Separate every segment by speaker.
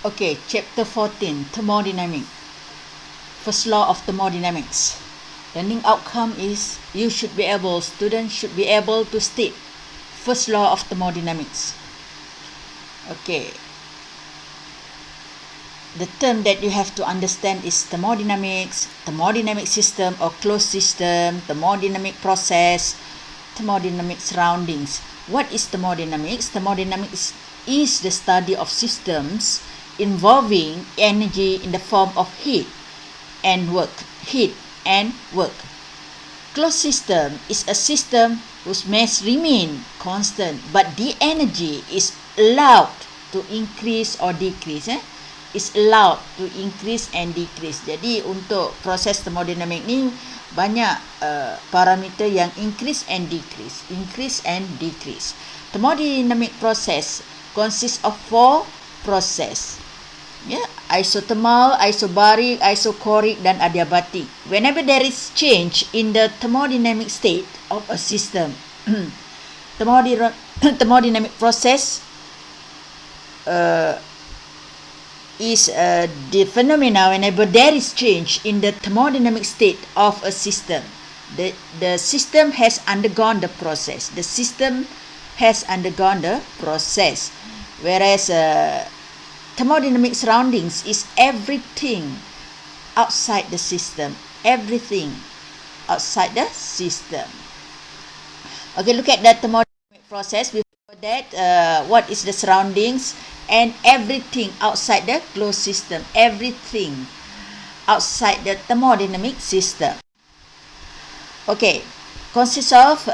Speaker 1: Okay, chapter 14, thermodynamics. First law of thermodynamics. Learning outcome is students should be able to state first law of thermodynamics. Okay. The term that you have to understand is thermodynamics, thermodynamic system or closed system, thermodynamic process, thermodynamic surroundings. What is thermodynamics? Thermodynamics is the study of systems involving energy in the form of heat and work. Closed system is a system whose mass remain constant but the energy is allowed to increase or decrease. Is allowed to increase and decrease. Jadi untuk proses thermodynamic ni banyak parameter yang increase and decrease. Thermodynamic process consists of 4 process. Isothermal, isobaric, isochoric dan adiabatic. Whenever there is change in the thermodynamic state of a system, thermodynamic process is the phenomena whenever there is change in the thermodynamic state of a system. The system has undergone the process. Whereas thermodynamic surroundings is everything outside the system. Okay, look at the thermodynamic process. Before that, what is the surroundings? And everything outside the closed system, everything outside the thermodynamic system. Okay, consists of 4: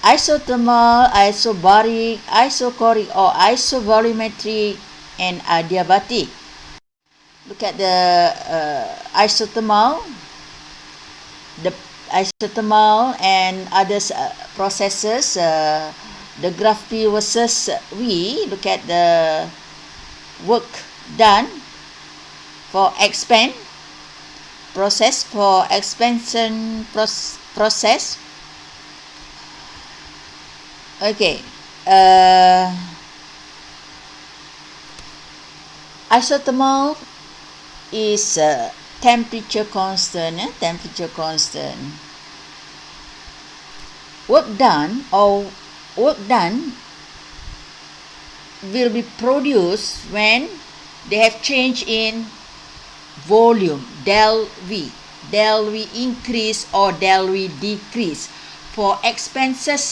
Speaker 1: isothermal, isobaric, isochoric or isovolumetric, and adiabatic. Look at the isothermal. The isothermal and other processes. The graph P versus V. Look at the work done for expansion process. Okay. Isothermal is temperature constant. Work done will be produced when they have change in volume, del V increase or del V decrease. For expansion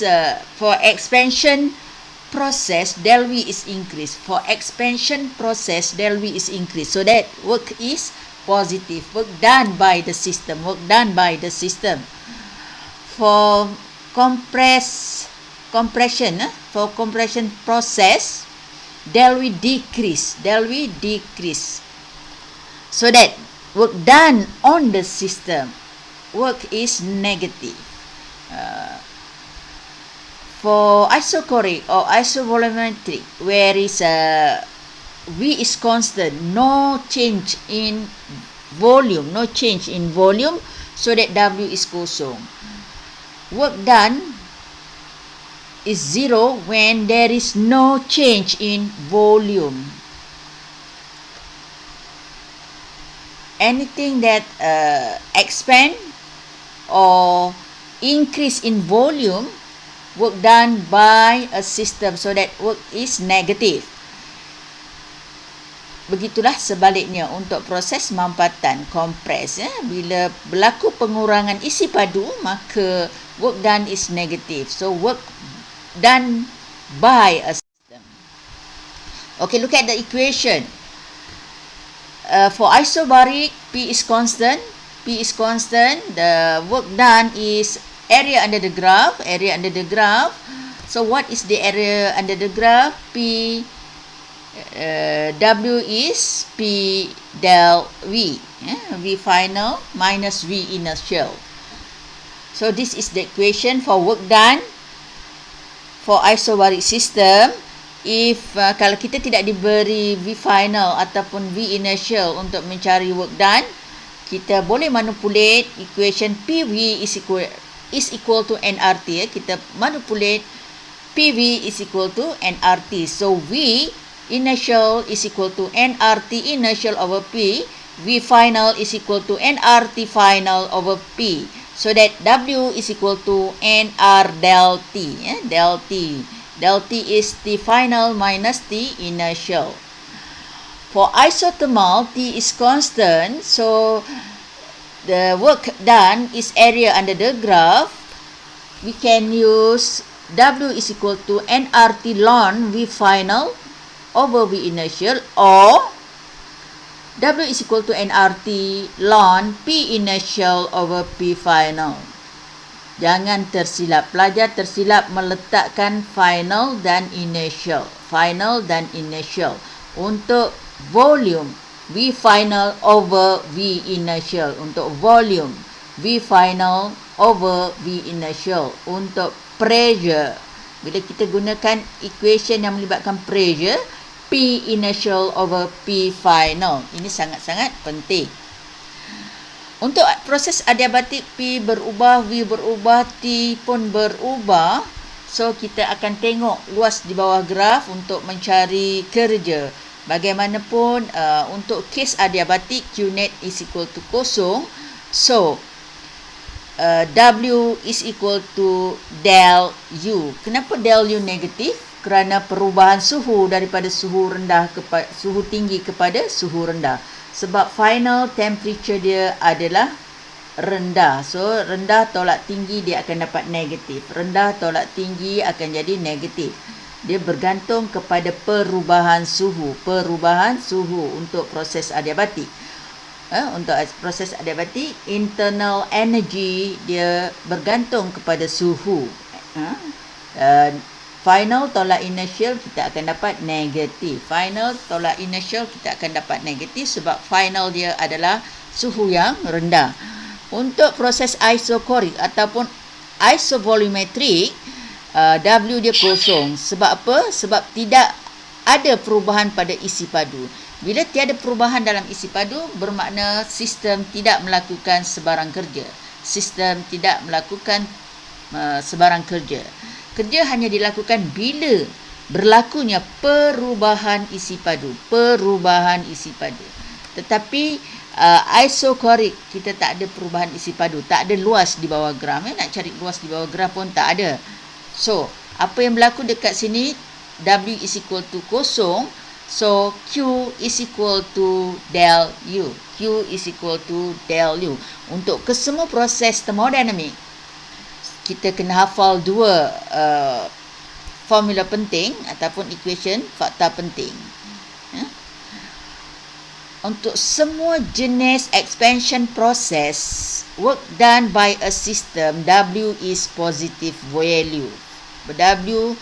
Speaker 1: process, del V is increased. For expansion process, del V is increased. So that work is positive. Work done by the system. For compression process, del V decrease. So that work done on the system, work is negative. For isochoric or isovolumetric, where is V is constant, no change in volume, so that W is kosong. Work done is 0 when there is no change in volume. Anything that expand or increase in volume, work done by a system, so that work is negative. Begitulah sebaliknya untuk proses mampatan, compress. Bila berlaku pengurangan isi padu, maka work done is negative. So work done by a system. Okay, look at the equation. For isobaric, P is constant. The work done is area under the graph. So what is the area under the graph? W is P del V. V final minus V inertial. So this is the equation for work done for isobaric system. If kalau kita tidak diberi V final ataupun V inertial untuk mencari work done, kita boleh manipulate equation PV is equal to nRT. Kita manipulate PV is equal to nRT. So V initial is equal to nRT initial over P, V final is equal to nRT final over P. So that W is equal to nR del T. Del T. Del T is T final minus T initial. For isothermal, T is constant. So the work done is area under the graph. We can use W is equal to nRT ln V final over V initial, or W is equal to nRT ln P initial over P final. Jangan tersilap. Pelajar tersilap meletakkan final dan initial. Final dan initial. Untuk volume, V final over V initial. Untuk volume, V final over V initial. Untuk pressure, bila kita gunakan equation yang melibatkan pressure, P initial over P final. Ini sangat-sangat penting. Untuk proses adiabatik, P berubah, V berubah, T pun berubah. So, kita akan tengok luas di bawah graf untuk mencari kerja. Bagaimanapun, untuk kes adiabatik, Q net is equal to kosong. So, W is equal to del U. Kenapa del U negatif? Kerana perubahan suhu daripada suhu rendah kepada suhu tinggi kepada suhu rendah. Sebab final temperature dia adalah rendah. So, rendah tolak tinggi dia akan dapat negatif. Rendah tolak tinggi akan jadi negatif. Dia bergantung kepada perubahan suhu. Perubahan suhu untuk proses adiabatik. Untuk proses adiabatik, internal energy dia bergantung kepada suhu. Final tolak initial kita akan dapat negatif. Final tolak initial kita akan dapat negatif sebab final dia adalah suhu yang rendah. Untuk proses isokorik ataupun isovolumetrik, W dia kosong. Sebab apa? Sebab tidak ada perubahan pada isi padu. Bila tiada perubahan dalam isi padu, bermakna sistem tidak melakukan sebarang kerja. Sistem tidak melakukan sebarang kerja. Kerja hanya dilakukan bila berlakunya perubahan isi padu. Perubahan isi padu. Tetapi isokorik, kita tak ada perubahan isi padu. Tak ada luas di bawah graf. Nak cari luas di bawah graf pun tak ada. So, apa yang berlaku dekat sini, W is equal to kosong. So, Q is equal to del U. Q is equal to del U. Untuk kesemua proses termodinamik, kita kena hafal dua formula penting ataupun equation fakta penting. Untuk semua jenis expansion process, work done by a system, W is positive value. W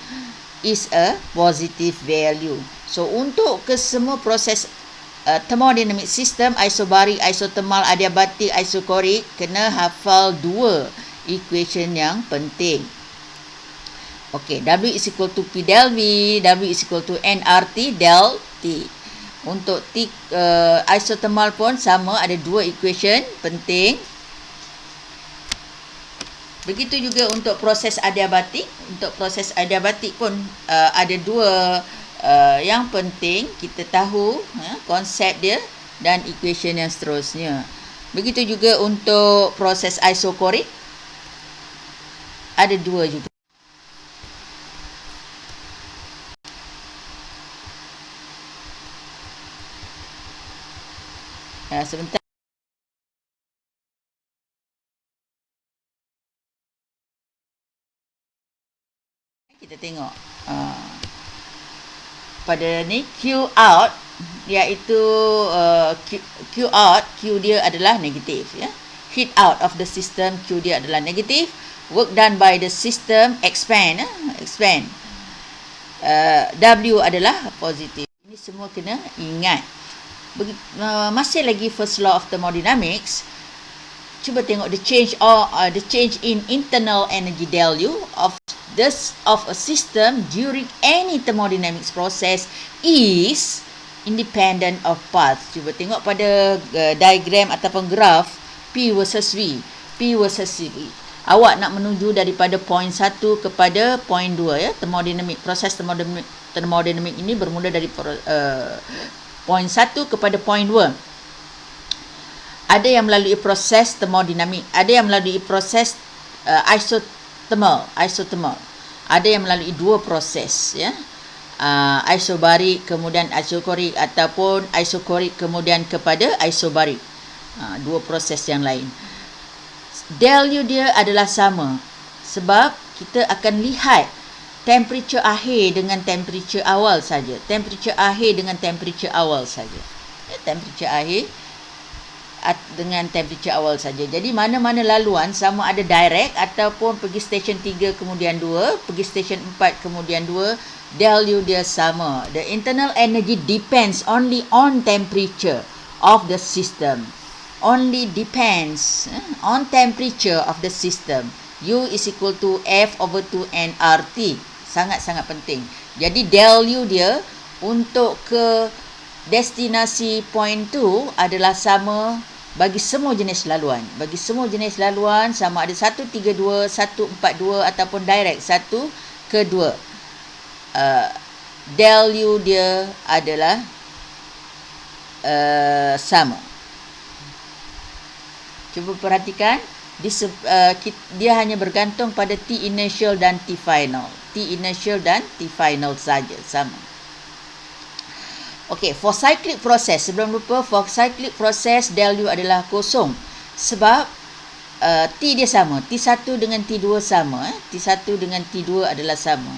Speaker 1: is a positive value. So, untuk kesemua proses thermodynamic system, isobarik, isothermal, adiabatik, isokorik, kena hafal dua equation yang penting. Okey, W is equal to P del V, W is equal to nRT del T. Untuk T isothermal pun sama, ada dua equation penting. Begitu juga untuk proses adiabatik. Untuk proses adiabatik pun ada dua yang penting kita tahu konsep dia dan equation yang seterusnya. Begitu juga untuk proses isokorik, ada dua juga. Sebentar. Kita tengok pada ni Q out, iaitu Q out, Q dia adalah negatif, ya. Heat out of the system, Q dia adalah negatif. Work done by the system, expand. W adalah positif. Ini semua kena ingat. Masih lagi first law of thermodynamics. Cuba tengok the change in internal energy del U of a system during any thermodynamics process is independent of path. Cuba tengok pada diagram ataupun graf P versus V. P versus V. awak nak menuju daripada point 1 kepada point 2 ya. Proses termodinamik ini bermula dari point 1 kepada point 2. Ada yang melalui proses termodinamik, ada yang melalui proses isothermal. Ada yang melalui dua proses ya. Isobarik kemudian isokorik ataupun isokorik kemudian kepada isobarik. Dua proses yang lain. Del U dia adalah sama sebab kita akan lihat temperature akhir dengan temperature awal saja. Temperature akhir dengan temperature awal saja. Temperature akhir dengan temperature awal saja. Jadi mana-mana laluan sama ada direct ataupun pergi stesen 3 kemudian 2, pergi stesen 4 kemudian 2, del U dia sama. The internal energy depends only on temperature of the system. Only depends on temperature of the system. U is equal to F/2 nRT. Sangat-sangat penting. Jadi del U dia untuk ke destinasi point 2 adalah sama bagi semua jenis laluan. Bagi semua jenis laluan sama ada 132, 142 ataupun direct 1 ke 2. Del U dia adalah sama. Cuba perhatikan, dia hanya bergantung pada T initial dan T final. T initial dan T final saja, sama. Okey, for cyclic process, sebelum lupa, for cyclic process del U adalah kosong sebab T dia sama. T1 dengan T2 sama. T1 dengan T2 adalah sama.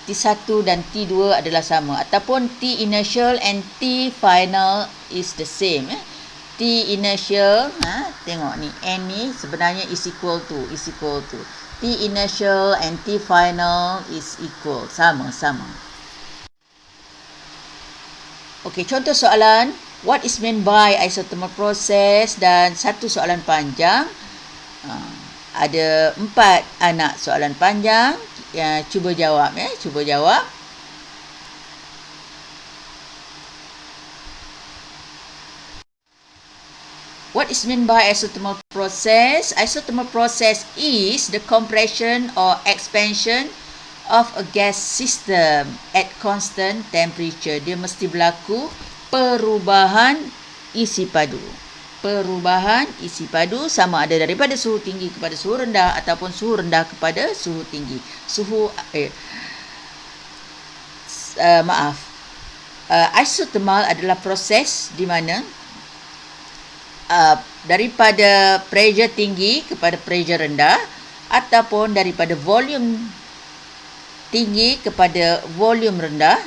Speaker 1: T1 dan T2 adalah sama. Ataupun T initial and T final is the same. T initial, tengok ni, N ni sebenarnya is equal to. T initial and T final is equal. Sama. Okey, contoh soalan. What is meant by isothermal process? Dan satu soalan panjang. Ada 4 anak soalan panjang. Cuba jawab ya. Cuba jawab. What is meant by isothermal process? Isothermal process is the compression or expansion of a gas system at constant temperature. Dia mesti berlaku perubahan isi padu. Perubahan isi padu sama ada daripada suhu tinggi kepada suhu rendah ataupun suhu rendah kepada suhu tinggi. Isothermal adalah proses di mana daripada pressure tinggi kepada pressure rendah ataupun daripada volume tinggi kepada volume rendah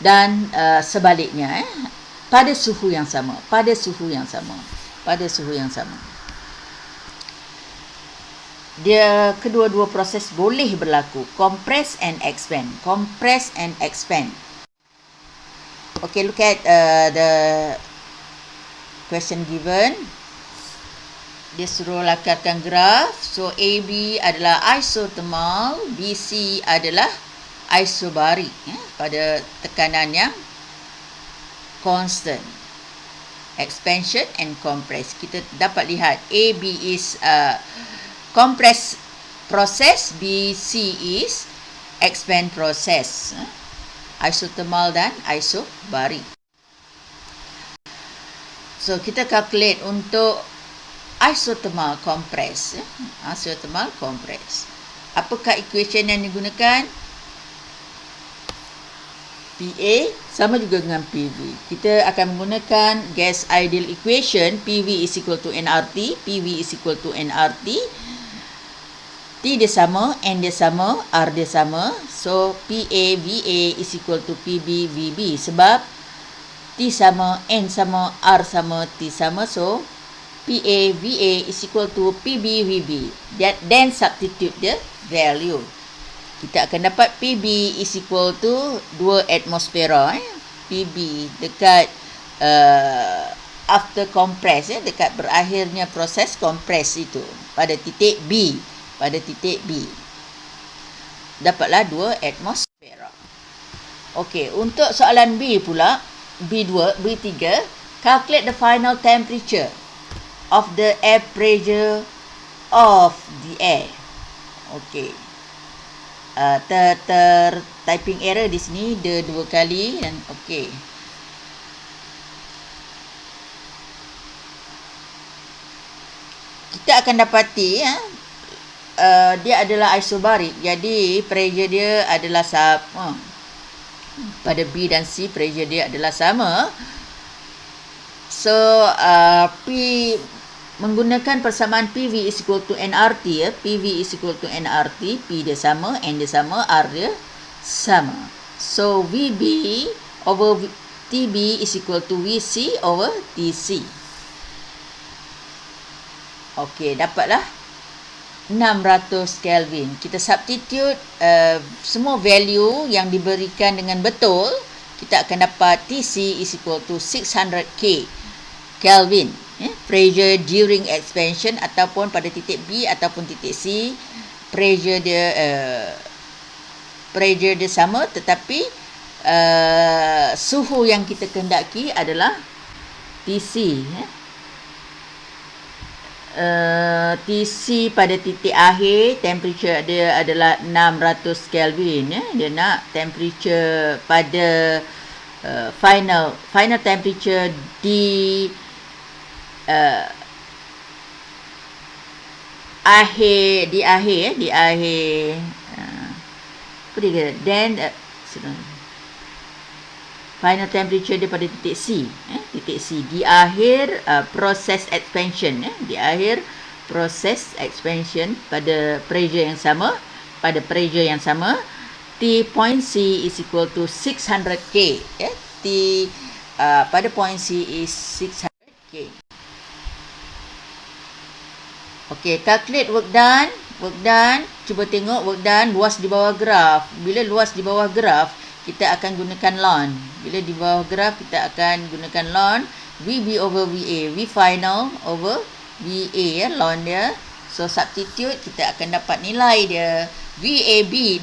Speaker 1: dan sebaliknya pada suhu yang sama. Dia kedua-dua proses boleh berlaku, compress and expand. Okay, look at the question given. Dia suruh lakarkan graf. So AB adalah isothermal, BC adalah isobarik pada tekanan yang constant. Expansion and compress. Kita dapat lihat AB is compress process, BC is expand process. Isothermal dan isobarik. So kita calculate untuk isothermal compress. Isothermal compress. Apakah equation yang digunakan? PA sama juga dengan PV. Kita akan menggunakan gas ideal equation. PV is equal to nRT. PV is equal to nRT. T dia sama, N dia sama, R dia sama. So PA VA is equal to PB VB. Sebab T sama, N sama, R sama, T sama. So PA VA is equal to PB VB. Then substitute the value. Kita akan dapat PB is equal to 2 atmosfera. PB dekat after compress, dekat berakhirnya proses compress itu pada titik B. Dapatlah 2 atmosfera. Okey, untuk soalan B pula, B2, B3, calculate the final temperature of the air pressure of the air. Okey. Typing error di sini dia 2 kali dan okey. Kita akan dapati dia adalah isobarik. Jadi pressure dia adalah sama. Pada B dan C pressure dia adalah sama. So P menggunakan persamaan PV is equal to nRT ya. PV is equal to nRT. P dia sama, N dia sama, R dia sama. So VB over TB is equal to VC over TC. Okey, dapatlah 600 Kelvin. Kita substitute semua value yang diberikan dengan betul. Kita akan dapat TC is equal to 600 Kelvin. Pressure during expansion ataupun pada titik B ataupun titik C, pressure dia sama, tetapi suhu yang kita kehendaki adalah TC. TC pada titik akhir temperature dia adalah 600 Kelvin ya. Dia nak temperature pada final temperature di akhir apa dia kata, then final temperature dia pada titik C titik C di akhir proses expansion di akhir proses expansion pada pressure yang sama, T point C is equal to 600K T pada point C is 600K. Okey, calculate work done. Cuba tengok work done luas di bawah graf. Bila luas di bawah graf, kita akan gunakan ln. Bila di bawah graf, kita akan gunakan ln. VB over VA. V final over VA ya, ln dia. So, substitute, kita akan dapat nilai dia. WAB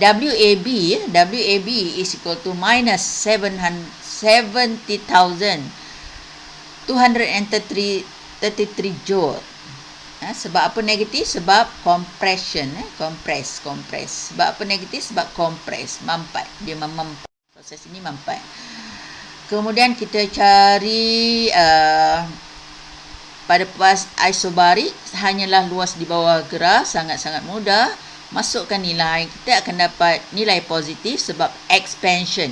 Speaker 1: is equal to minus 70,233 joule. Sebab apa negatif? Sebab compression. Compress. Sebab apa negatif? Sebab compress. Mampat. Dia memampat. Proses ini mampat. Kemudian kita cari pada pas isobarik, hanyalah luas di bawah graf, sangat-sangat mudah. Masukkan nilai, kita akan dapat nilai positif sebab expansion.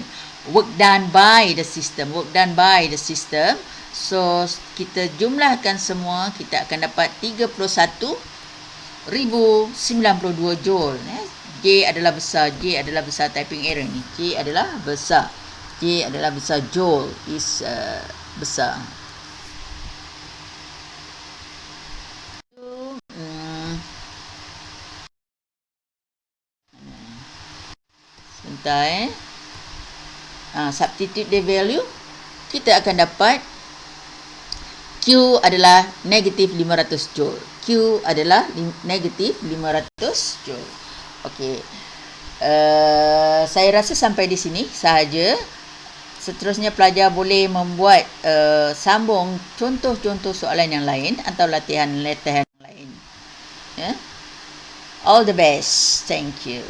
Speaker 1: Work done by the system. So, kita jumlahkan semua, kita akan dapat 31,092 joule. J adalah besar typing error ni. J adalah besar. Joule is besar. Sebentar substitute the value, kita akan dapat Q adalah negatif 500 joule. Joule. Okey. Saya rasa sampai di sini sahaja. Seterusnya pelajar boleh membuat sambung contoh-contoh soalan yang lain atau latihan lain. All the best. Thank you.